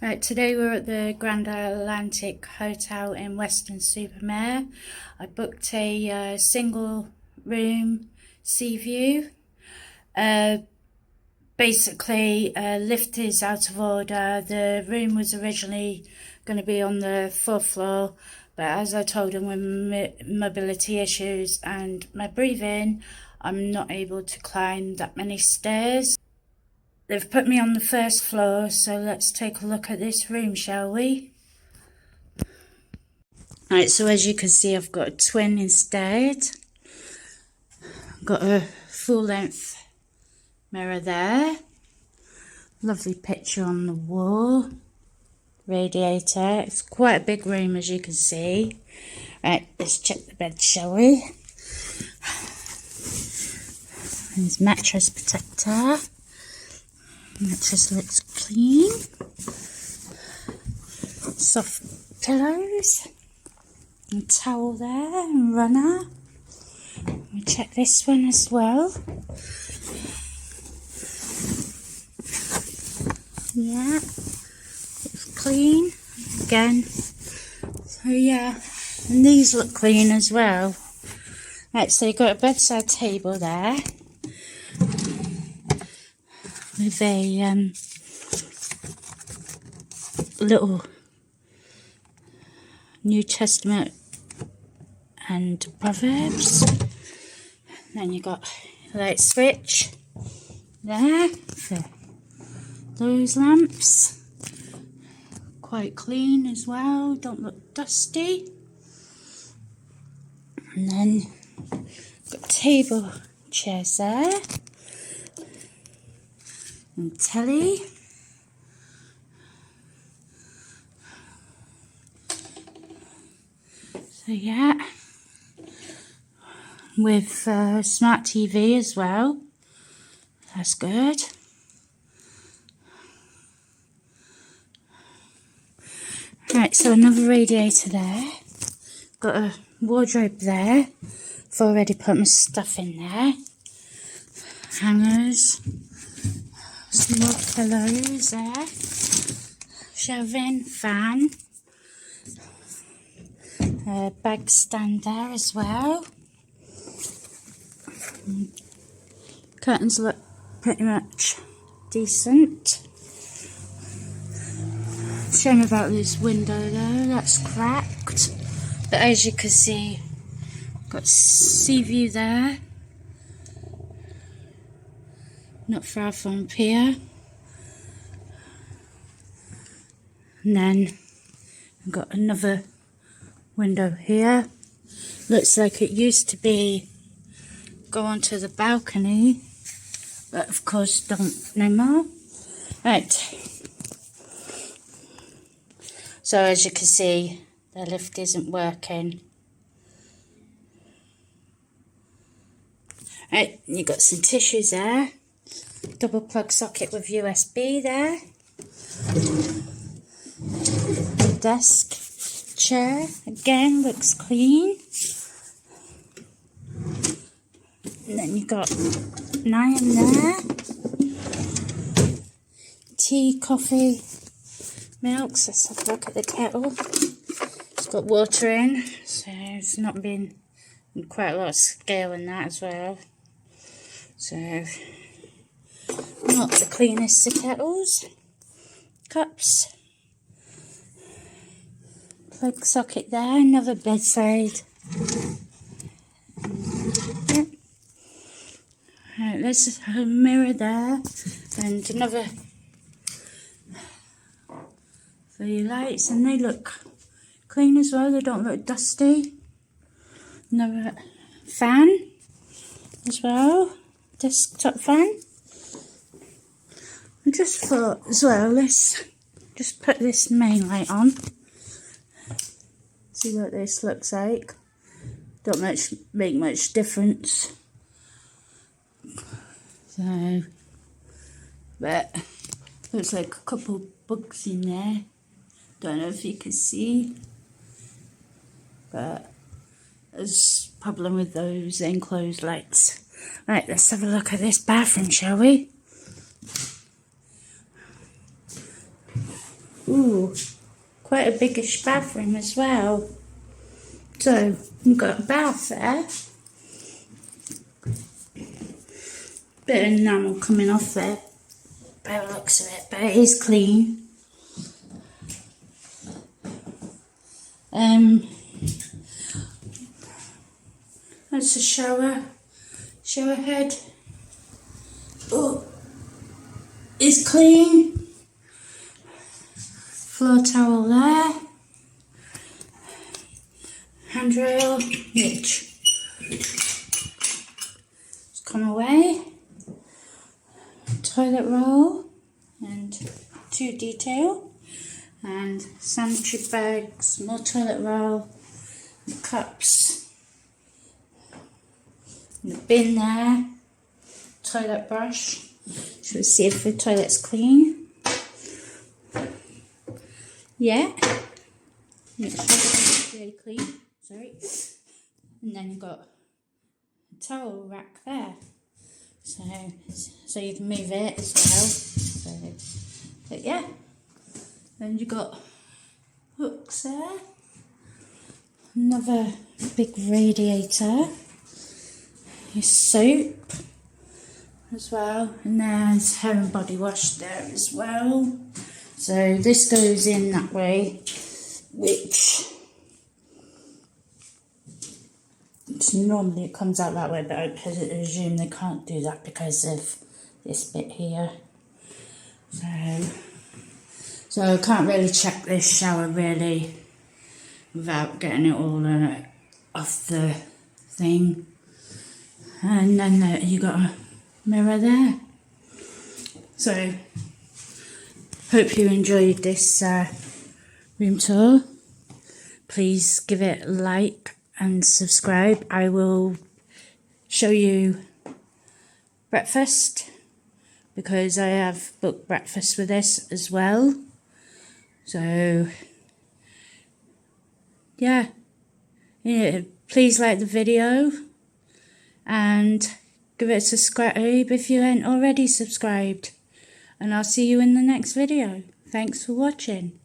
Right, today we're at the Grand Atlantic Hotel in Weston-super-Mare. I booked a single room sea view. Basically, lift is out of order. The room was originally going to be on the 4th floor, but as I told them, with mobility issues and my breathing, I'm not able to climb that many stairs. They've put me on the 1st floor, so let's take a look at this room, shall we? Right, so as you can see, I've got a twin instead. I've got a full-length mirror there. Lovely picture on the wall. Radiator. It's quite a big room, as you can see. Right, let's check the bed, shall we? There's mattress protector. Mattress looks clean. Soft pillows. A towel there and runner. We'll check this one as well. Yeah, it's clean again. So yeah, and these look clean as well. Right, so you've got a bedside table there with a little New Testament and Proverbs. Then you got a light switch there for those lamps. Quite clean as well, don't look dusty. And then got table chairs there. And telly. So yeah, with smart TV as well. That's good. Right, so another radiator there. Got a wardrobe there. I've already put my stuff in there. Hangers. Some more pillows there. Shelving, fan. Bag stand there as well. Curtains look pretty much decent. Shame about this window though, that's cracked. But as you can see, got sea view there. Not far from pier. And then I've got another window here. Looks like it used to be go onto the balcony, but of course don't no more. Right. So as you can see, the lift isn't working. Right, you got some tissues there. Double plug socket with USB there. Desk chair again looks clean. And then you got an iron there. Tea, coffee, milks. Let's have a look at the kettle. It's got water in, so it's not been quite a lot of scale in that as well. So not the cleanest of kettles. Cups. Plug socket there, another bedside. Yep. Right, there's a mirror there and another for your lights, and they look clean as well, they don't look dusty. Another fan as well, desktop fan. I just thought as well, let's just put this main light on. See what this looks like. Don't make much difference. So, but looks like a couple bugs in there. Don't know if you can see, but there's a problem with those enclosed lights. Right, let's have a look at this bathroom, shall we? Ooh, quite a biggish bathroom as well. So you've got a bath there. Bit of enamel coming off there by the looks of it, but it is clean. That's a shower head. Oh, it's clean. Floor towel there. Handrail, which has come away. Toilet roll and 2 detail. And sanitary bags, more toilet roll, cups, and the bin there, toilet brush. So we'll see if the toilet's clean. Yeah, it's really clean. Sorry. And then you've got a towel rack there, so you can move it as well. But yeah. Then you got hooks there, another big radiator, your soap as well, and there's hair and body wash there as well. So this goes in that way, which normally it comes out that way, but I presume they can't do that because of this bit here. So I can't really check this shower really without getting it all off the thing. And then you got a mirror there. So hope you enjoyed this room tour. Please give it a like and subscribe. I will show you breakfast because I have booked breakfast for this as well. So, yeah, please like the video and give it a subscribe if you ain't already subscribed. And I'll see you in the next video. Thanks for watching.